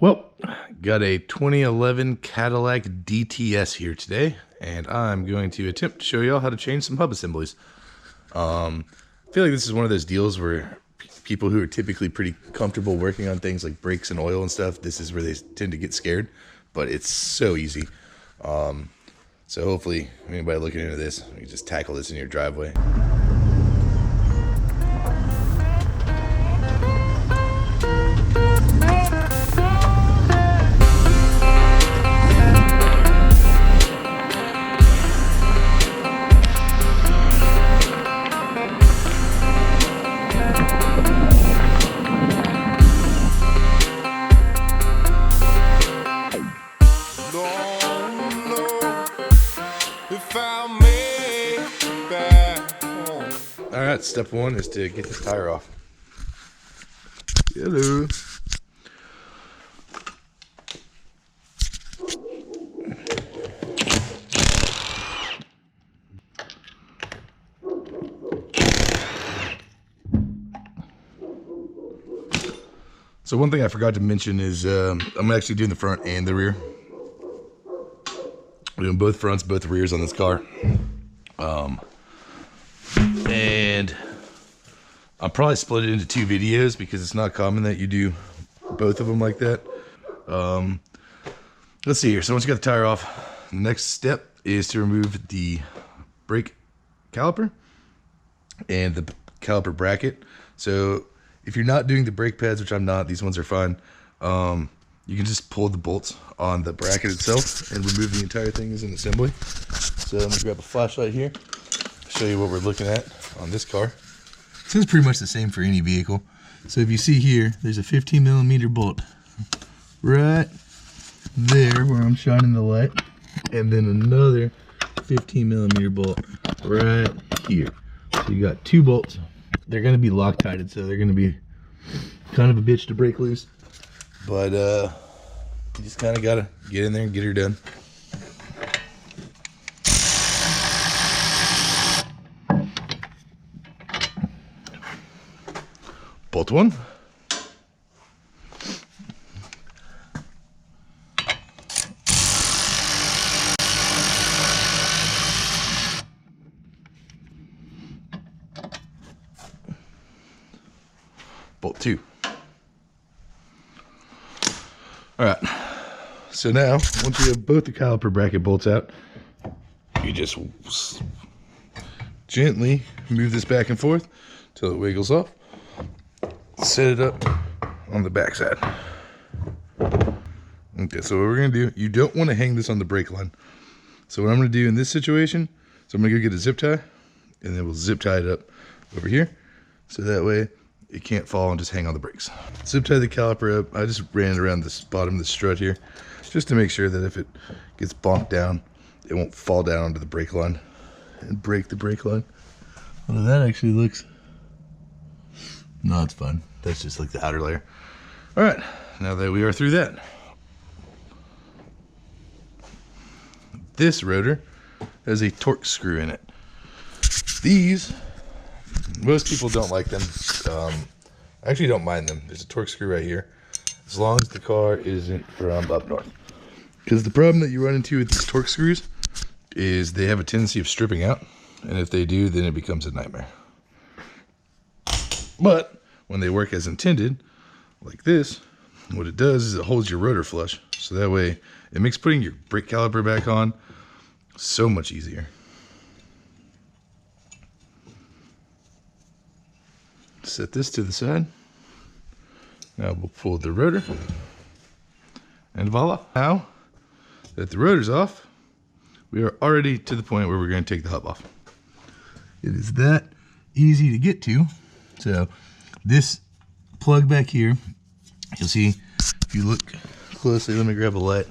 Well, got a 2011 Cadillac DTS here today, and I'm going to attempt to show you all how to change some hub assemblies. I feel like this is one of those deals where people who are typically pretty comfortable working on things like brakes and oil and stuff, this is where they tend to get scared, but it's so easy. So hopefully anybody looking into this, you can just tackle this in your driveway. Alright, step one is to get this tire off. Hello. So one thing I forgot to mention is I'm actually doing the front and the rear. We're doing both fronts, both rears on this car. And I'll probably split it into two videos because it's not common that you do both of them like that. Let's see here. So once you got the tire off, the next step is to remove the brake caliper and the caliper bracket. So if you're not doing the brake pads, which I'm not, these ones are fine. You can just pull the bolts on the bracket itself and remove the entire thing as an assembly. So let me grab a flashlight here, show you what we're looking at on this car. So it's pretty much the same for any vehicle. So if you see here, there's a 15mm bolt right there where I'm shining the light, and then another 15mm bolt right here. So you got two bolts. They're going to be Loctited, so they're going to be kind of a bitch to break loose. But you just kind of got to get in there and get her done. Bolt one. Bolt two. All right. So now, once you have both the caliper bracket bolts out, you just gently move this back and forth till it wiggles off. Set it up on the back side. Okay, so what we're gonna do, you don't want to hang this on the brake line. So what I'm gonna do in this situation, so I'm gonna go get a zip tie, and then we'll zip tie it up over here, so that way it can't fall and just hang on the brakes. Zip tie the caliper up. I just ran it around this bottom of the strut here, just to make sure that if it gets bonked down, it won't fall down onto the brake line and break the brake line. Although that actually looks, no, it's fine. That's just like the outer layer. All right, now that we are through that, this rotor has a torque screw in it. These, most people don't like them. I actually don't mind them. There's a torque screw right here, as long as the car isn't from up north. Because the problem that you run into with these torque screws is they have a tendency of stripping out, and if they do, then it becomes a nightmare. But when they work as intended, like this, what it does is it holds your rotor flush. So that way, it makes putting your brake caliper back on so much easier. Set this to the side. Now we'll pull the rotor. And voila. Now that the rotor's off, we are already to the point where we're going to take the hub off. It is that easy to get to. So this plug back here, you'll see if you look closely, let me grab a light.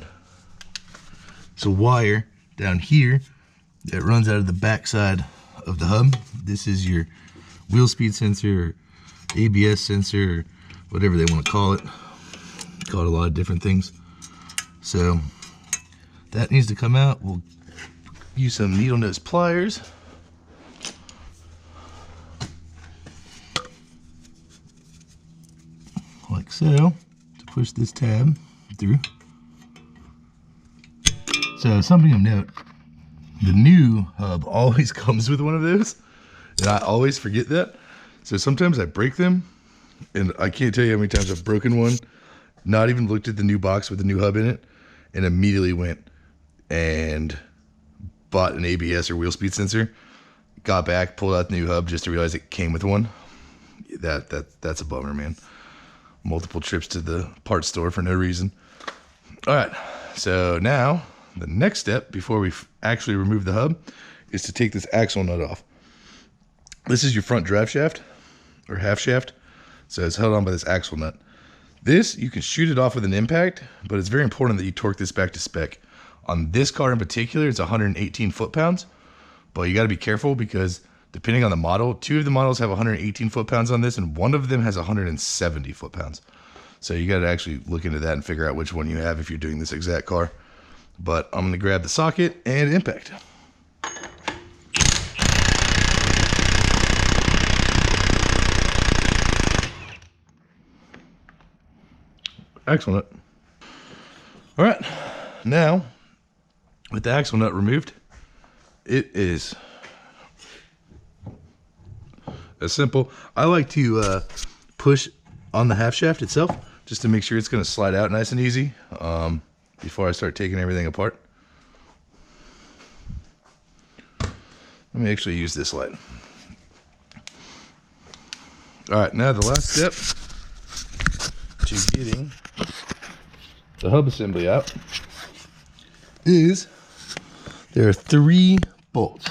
It's a wire down here that runs out of the back side of the hub. This is your wheel speed sensor, or ABS sensor, or whatever they want to call it. Call it a lot of different things. So that needs to come out. We'll use some needle nose pliers. Like so, to push this tab. through. So something of note, the new hub always comes with one of those, and I always forget that. So sometimes I break them, and I can't tell you how many times I've broken one, not even looked at the new box with the new hub in it, and immediately went and bought an ABS or wheel speed sensor, got back, pulled out the new hub just to realize it came with one. That's a bummer, man. Multiple trips to the parts store for no reason. All right, so now the next step before we actually remove the hub is to take this axle nut off. This is your front drive shaft or half shaft, so it's held on by this axle nut. This, you can shoot it off with an impact, but it's very important that you torque this back to spec. On this car in particular, it's 118 foot-pounds, but you got to be careful because depending on the model, 2 of the models have 118 foot-pounds on this, and 1 of them has 170 foot-pounds. So you got to actually look into that and figure out which one you have if you're doing this exact car. But I'm going to grab the socket and impact. Axle nut. All right, now with the axle nut removed, it is as simple. I like to push on the half shaft itself just to make sure it's going to slide out nice and easy before I start taking everything apart. Let me actually use this light. All right, now the last step to getting the hub assembly out is there are 3 bolts.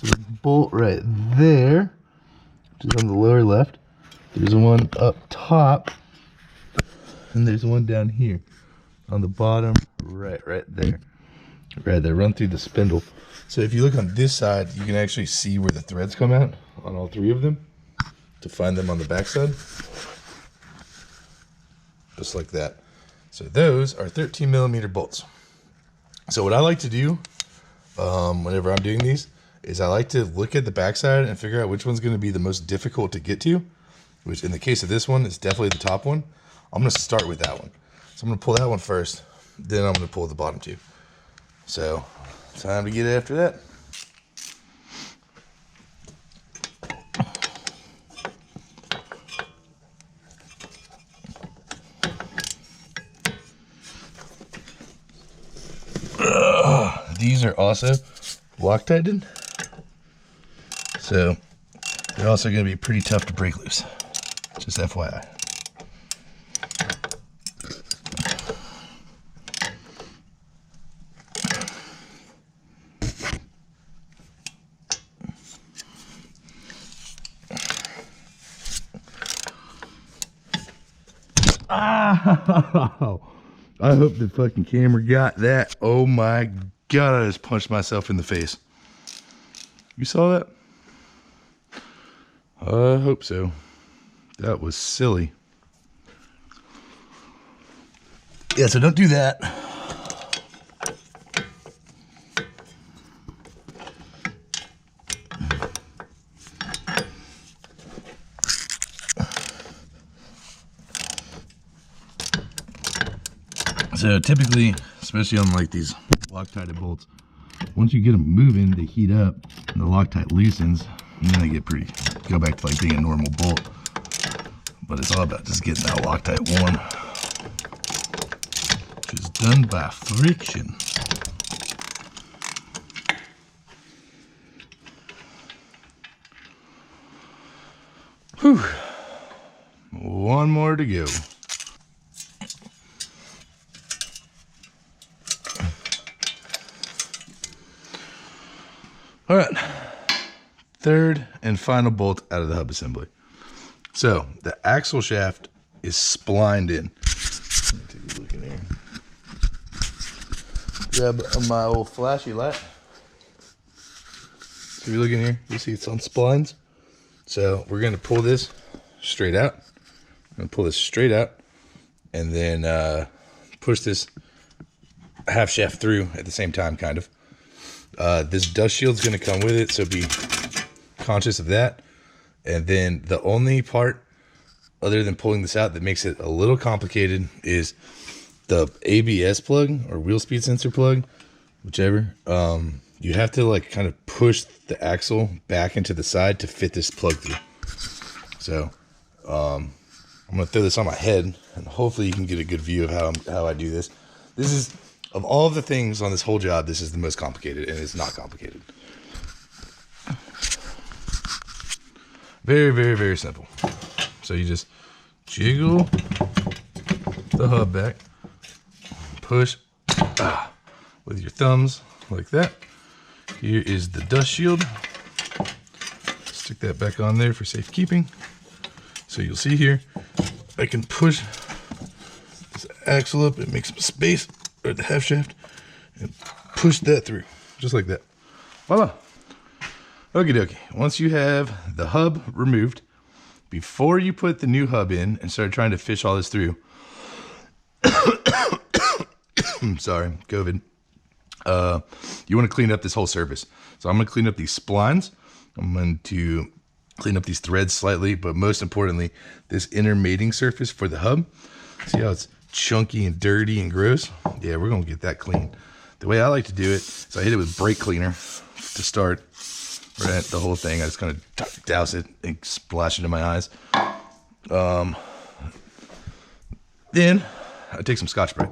So the bolt right there, which is on the lower left, there's one up top, and there's one down here on the bottom right there. Right there, run through the spindle. So if you look on this side, you can actually see where the threads come out on all 3 of them to find them on the back side. Just like that. So those are 13 millimeter bolts. So what I like to do whenever I'm doing these is I like to look at the backside and figure out which one's going to be the most difficult to get to, which in the case of this one is definitely the top one. I'm going to start with that one. So I'm going to pull that one first, then I'm going to pull the bottom 2. So time to get after that. These are also Loctited, so they're also going to be pretty tough to break loose. Just FYI. Ah! I hope the fucking camera got that. Oh my God, I just punched myself in the face. You saw that? I hope so. That was silly. Yeah, so don't do that. So typically, especially on like these Loctite bolts, once you get them moving, they heat up and the Loctite loosens, and then they get go back to like being a normal bolt. But it's all about just getting that Loctite warm, which is done by friction. Whew. One more to go. All right, third and final bolt out of the hub assembly. So the axle shaft is splined in. Let me take a look in here. Grab my old flashy light. So if you look in here, you see it's on splines. So we're gonna pull this straight out. I'm gonna pull this straight out and then push this half shaft through at the same time, kind of. This dust shield's going to come with it, so be conscious of that. And then the only part other than pulling this out that makes it a little complicated is the ABS plug or wheel speed sensor plug, whichever. You have to like kind of push the axle back into the side to fit this plug through. So I'm gonna throw this on my head and hopefully you can get a good view of how I do this. This is, of all of the things on this whole job, this is the most complicated, and it's not complicated. Very, very, very simple. So you just jiggle the hub back, push with your thumbs like that. Here is the dust shield. Stick that back on there for safekeeping. So you'll see here, I can push this axle up and make some space at the half shaft and push that through, just like that. Voila. Okie dokie. Once you have the hub removed, before you put the new hub in and start trying to fish all this through, sorry, COVID, you want to clean up this whole surface. So I'm going to clean up these splines. I'm going to clean up these threads slightly, but most importantly, this inner mating surface for the hub. See how it's chunky and dirty and gross? Yeah, we're going to get that clean. The way I like to do it is I hit it with brake cleaner to start. Right, the whole thing. I just kind of douse it and splash it in my eyes. Then I take some Scotch-Brite.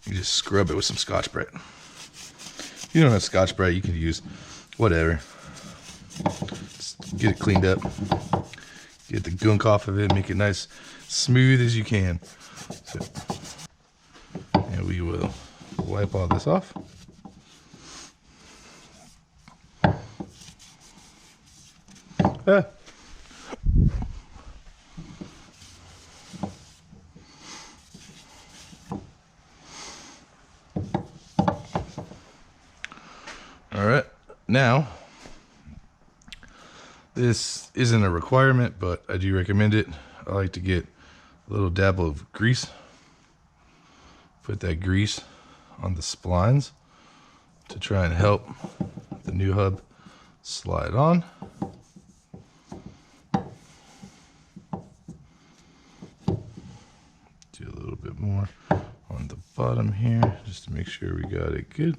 You just scrub it with some Scotch-Brite. If you don't have Scotch-Brite, you can use whatever. Just get it cleaned up. Get the gunk off of it. Make it nice, smooth as you can. So, and we will wipe all this off. All right, now this isn't a requirement, but I do recommend it. I like to get a little dabble of grease. Put that grease on the splines to try and help the new hub slide on. Do a little bit more on the bottom here just to make sure we got it good.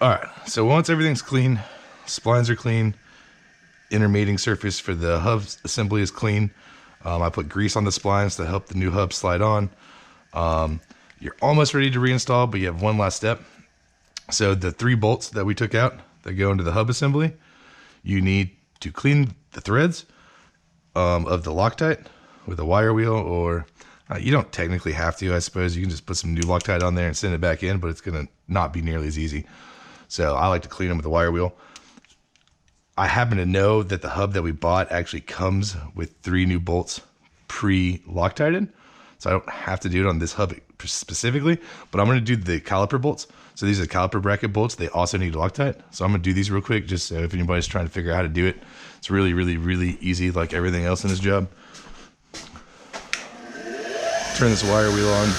All right, so once everything's clean, splines are clean, inner mating surface for the hub assembly is clean. I put grease on the splines to help the new hub slide on. You're almost ready to reinstall, but you have one last step. So the 3 bolts that we took out that go into the hub assembly, you need to clean the threads of the Loctite with a wire wheel, or you don't technically have to, I suppose. You can just put some new Loctite on there and send it back in, but it's gonna not be nearly as easy. So I like to clean them with a wire wheel. I happen to know that the hub that we bought actually comes with 3 new bolts pre-Loctited, so I don't have to do it on this hub specifically, but I'm gonna do the caliper bolts. So these are the caliper bracket bolts. They also need Loctite. So I'm gonna do these real quick, just so if anybody's trying to figure out how to do it, it's really, really, really easy, like everything else in this job. Turn this wire wheel on.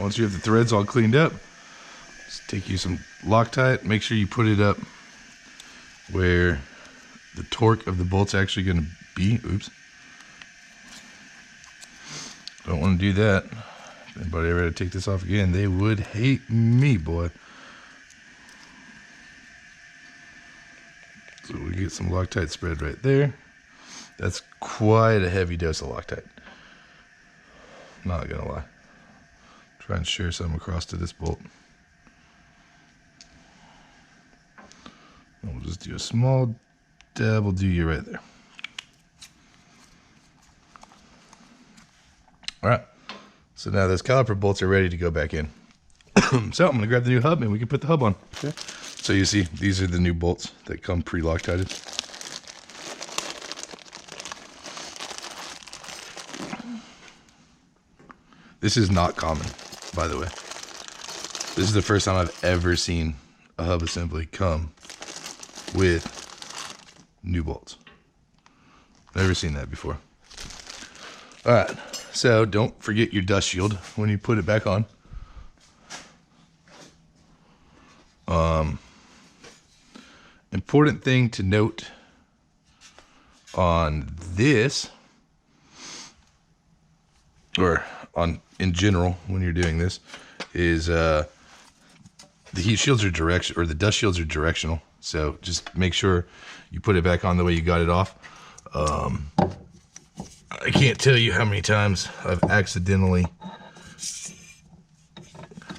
Once you have the threads all cleaned up, just take you some Loctite. Make sure you put it up where the torque of the bolt's actually going to be. Oops. Don't want to do that. If anybody ever had to take this off again, they would hate me, boy. So we get some Loctite spread right there. That's quite a heavy dose of Loctite. Not gonna lie. Try and share some across to this bolt. And we'll just do a small dab. We'll do you right there. All right. So now those caliper bolts are ready to go back in. So I'm gonna grab the new hub and we can put the hub on. Okay. So you see, these are the new bolts that come pre-Loctited. This is not common, by the way. This is the first time I've ever seen a hub assembly come with new bolts. Never seen that before. All right, so don't forget your dust shield when you put it back on. Important thing to note on this, or on in general when you're doing this, is the heat shields are the dust shields are directional. So just make sure you put it back on the way you got it off. I can't tell you how many times I've accidentally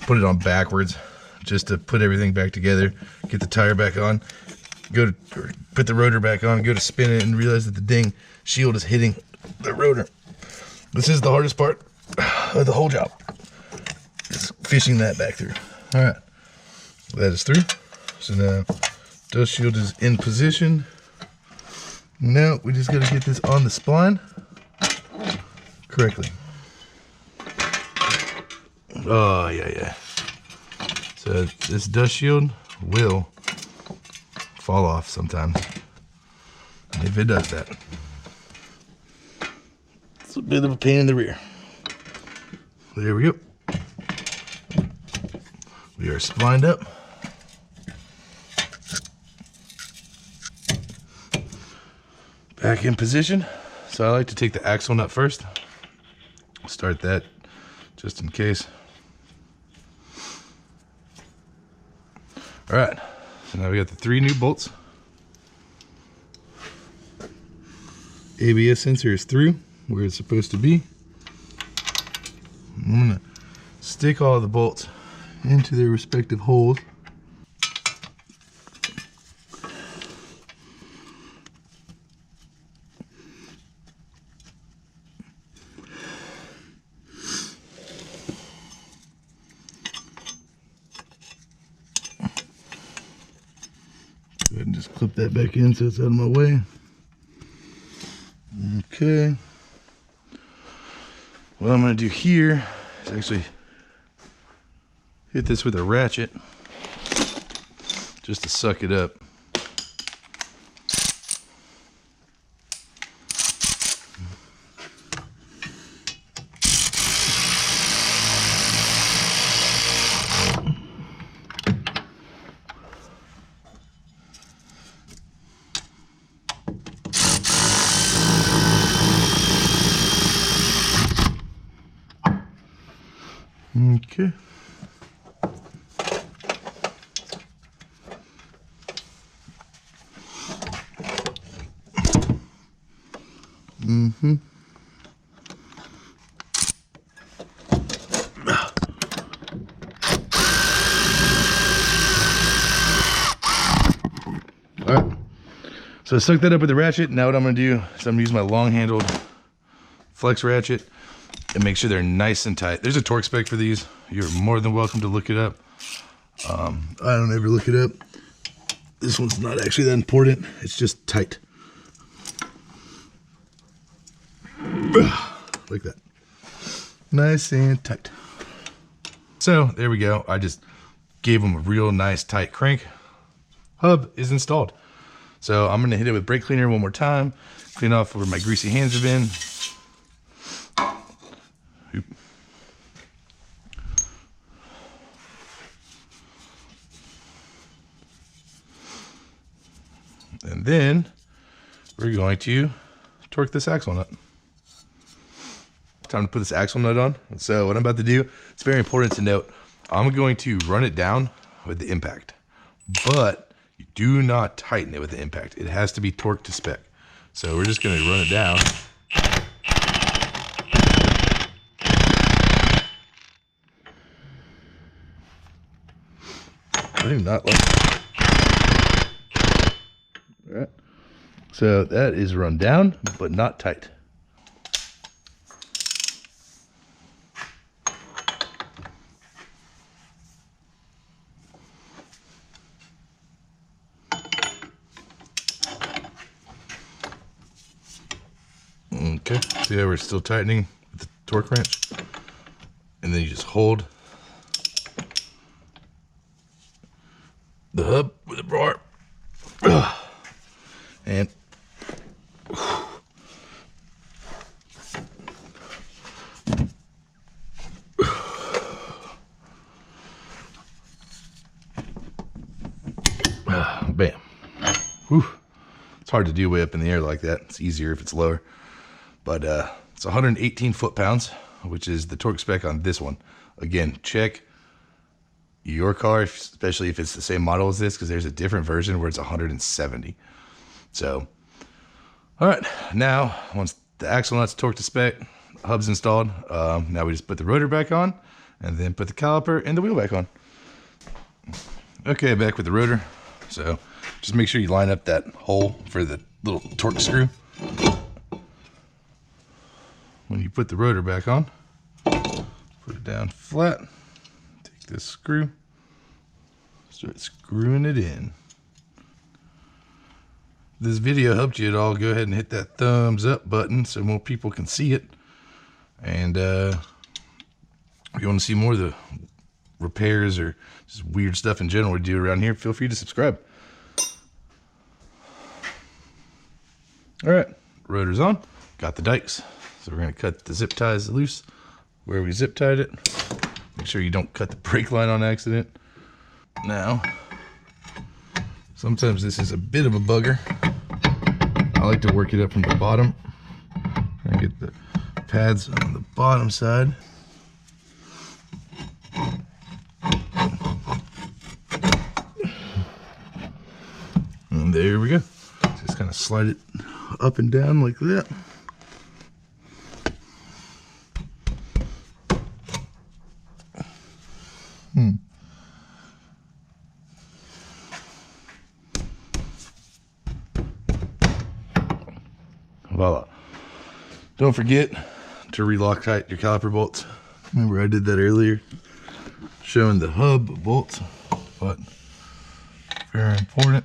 put it on backwards just to put everything back together, get the tire back on, put the rotor back on, go to spin it, and realize that the dang shield is hitting the rotor. This is the hardest part of the whole job, is fishing that back through. All right, that is through. So now dust shield is in position. Now we just gotta get this on the spline correctly. Oh, yeah. So this dust shield will fall off sometimes. If it does that, it's a bit of a pain in the rear. There we go. We are splined up. Back in position. So I like to take the axle nut first. Start that just in case. All right, so now we got the 3 new bolts. ABS sensor is through where it's supposed to be. I'm gonna stick all the bolts into their respective holes. Go ahead and just clip that back in so it's out of my way. Okay. What I'm going to do here is actually hit this with a ratchet just to suck it up. Okay. All right. So I sucked that up with the ratchet. Now what I'm going to do is I'm going to use my long-handled flex ratchet and make sure they're nice and tight. There's a torque spec for these. You're more than welcome to look it up. I don't ever look it up. This one's not actually that important. It's just tight. Like that. Nice and tight. So there we go. I just gave them a real nice tight crank. Hub is installed. So I'm gonna hit it with brake cleaner one more time, clean off where my greasy hands have been. Oop. And then we're going to torque this axle nut. Time to put this axle nut on. So what I'm about to do, it's very important to note, I'm going to run it down with the impact, but you do not tighten it with the impact. It has to be torqued to spec. So we're just going to run it down. I do not like that. All right. So that is run down, but not tight. Okay, so yeah, we're still tightening with the torque wrench. And then you just hold the hub with a bar. And hard to do way up in the air like that. It's easier if it's lower. But it's 118 foot-pounds, which is the torque spec on this one. Again, check your car, especially if it's the same model as this, because there's a different version where it's 170. So, all right, now once the axle nuts torque to spec, hub's installed, now we just put the rotor back on and then put the caliper and the wheel back on. Okay, back with the rotor. So just make sure you line up that hole for the little torque screw. When you put the rotor back on, put it down flat, take this screw, start screwing it in. If this video helped you at all, go ahead and hit that thumbs up button so more people can see it. And if you want to see more of the repairs or just weird stuff in general we do around here, feel free to subscribe. All right, rotor's on, got the dikes. So we're gonna cut the zip ties loose where we zip tied it. Make sure you don't cut the brake line on accident. Now, sometimes this is a bit of a bugger. I like to work it up from the bottom and get the pads on the bottom side. And there we go. Just kind of slide it up and down like that. Voila. Don't forget to relock tight your caliper bolts. Remember I did that earlier, showing the hub bolts, but very important.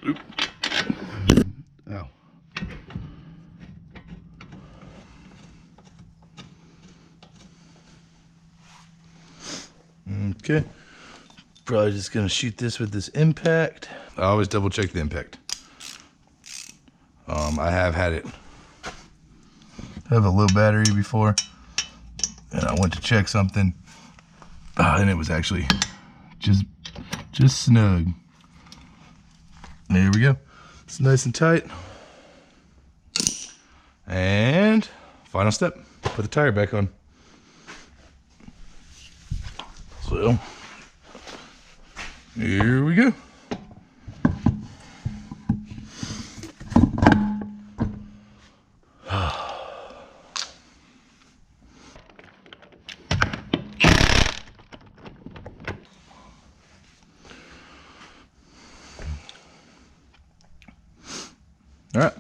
Oop. Ow. Okay. Probably just gonna shoot this with this impact. I always double check the impact. I have had it have a low battery before, and I went to check something, and it was actually just snug. There we go. It's nice and tight. And final step, put the tire back on. So here we go. All right,